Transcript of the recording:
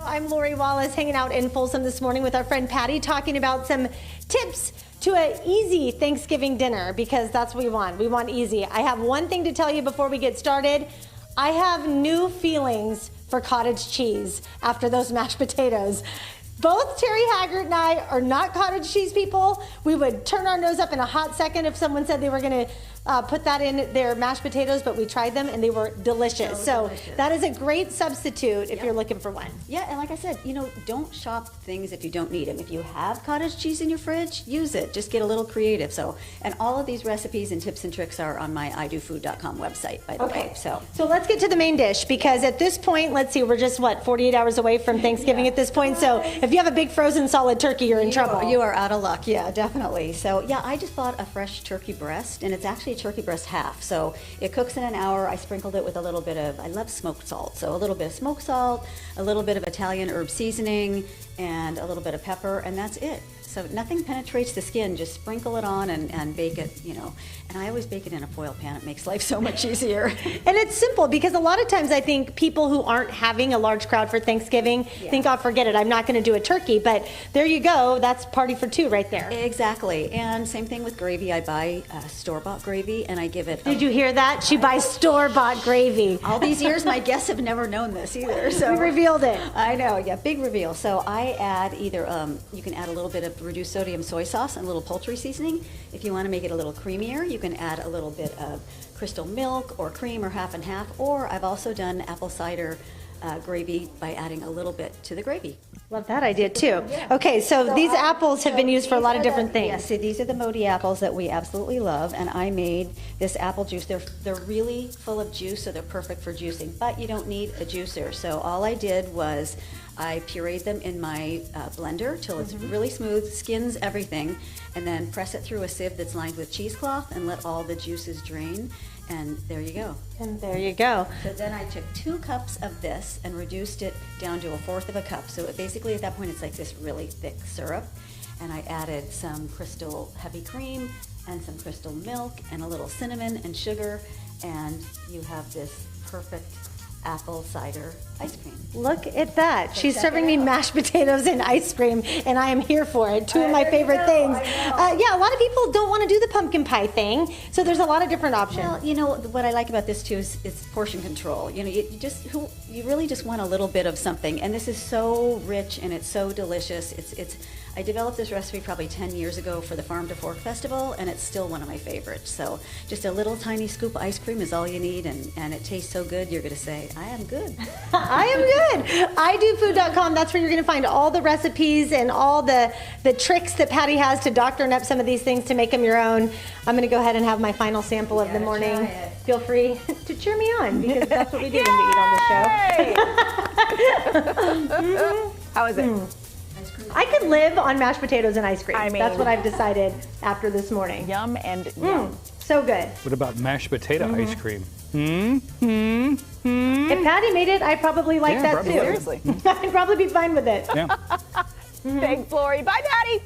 I'm Lori Wallace, hanging out in Folsom this morning with our friend Patty, talking about some tips to an easy Thanksgiving dinner, because that's what we want. We want easy. I have one thing to tell you before we get started. I have new feelings for cottage cheese after those mashed potatoes. Both Terry Haggart and I are not cottage cheese people. We would turn our nose up in a hot second if someone said they were going to put that in their mashed potatoes, but we tried them and they were delicious. So that is a great substitute if you're looking for one. Yeah, and like I said, don't shop things if you don't need them. If you have cottage cheese in your fridge, use it. Just get a little creative. And all of these recipes and tips and tricks are on my idofood.com website, by the way. So let's get to the main dish, because at this point, let's see, we're just 48 hours away from Thanksgiving at this point. So if you have a big frozen solid turkey, you're in trouble. You are out of luck. Yeah, definitely. So yeah, I just bought a fresh turkey breast, and it's actually a turkey breast half. So it cooks in an hour. I sprinkled it with a little bit of, I love smoked salt. So a little bit of smoked salt, a little bit of Italian herb seasoning, and a little bit of pepper, and that's it. So nothing penetrates the skin. Just sprinkle it on and bake it, And I always bake it in a foil pan. It makes life so much easier. And it's simple, because a lot of times I think people who aren't having a large crowd for Thanksgiving think, oh, forget it, I'm not going to do a turkey. But there you go. That's party for two right there. Exactly. And same thing with gravy. I buy store-bought gravy, and I give it... Did you hear that? She buys store-bought gravy. All these years, my guests have never known this either. So we revealed it. I know. Yeah, big reveal. So I add either, you can add a little bit of reduced sodium soy sauce and a little poultry seasoning. If you want to make it a little creamier, you can add a little bit of crystal milk or cream, or half and half. Or I've also done apple cider gravy by adding a little bit to the gravy. Love that idea too. Okay, so these apples have been used for a lot of different things. Yes, so these are the Modi apples that we absolutely love, and I made this apple juice. They're really full of juice, so they're perfect for juicing, but you don't need a juicer. So all I did was I pureed them in my blender till it's really smooth, skins everything, and then press it through a sieve that's lined with cheesecloth and let all the juices drain. And there you go. And there you go. So then I took 2 cups of this and reduced it down to 1/4 of a cup. So basically at that point it's like this really thick syrup. And I added some crystal heavy cream and some crystal milk and a little cinnamon and sugar. And you have this perfect apple cider ice cream. Look at that. She's serving me mashed potatoes and ice cream, and I am here for it. Two of my favorite things. Yeah, a lot of people don't want to do the pumpkin pie thing, so there's a lot of different options. Well, what I like about this too is it's portion control. You really just want a little bit of something, and this is so rich and it's so delicious. I developed this recipe probably 10 years ago for the Farm to Fork Festival, and it's still one of my favorites. So just a little tiny scoop of ice cream is all you need, and it tastes so good, you're going to say, I am good. I am good. idofood.com, that's where you're going to find all the recipes and all the tricks that Patty has to doctor up some of these things to make them your own. I'm going to go ahead and have my final sample of the morning. Feel free to cheer me on, because that's what we do when we eat on the show. How is it? I could live on mashed potatoes and ice cream. I mean, that's what I've decided after this morning. Yum and yum. So good. What about mashed potato ice cream? If Patty made it, I'd probably like that too. Seriously. I'd probably be fine with it. Yeah. Thanks, Lori. Bye, Patty.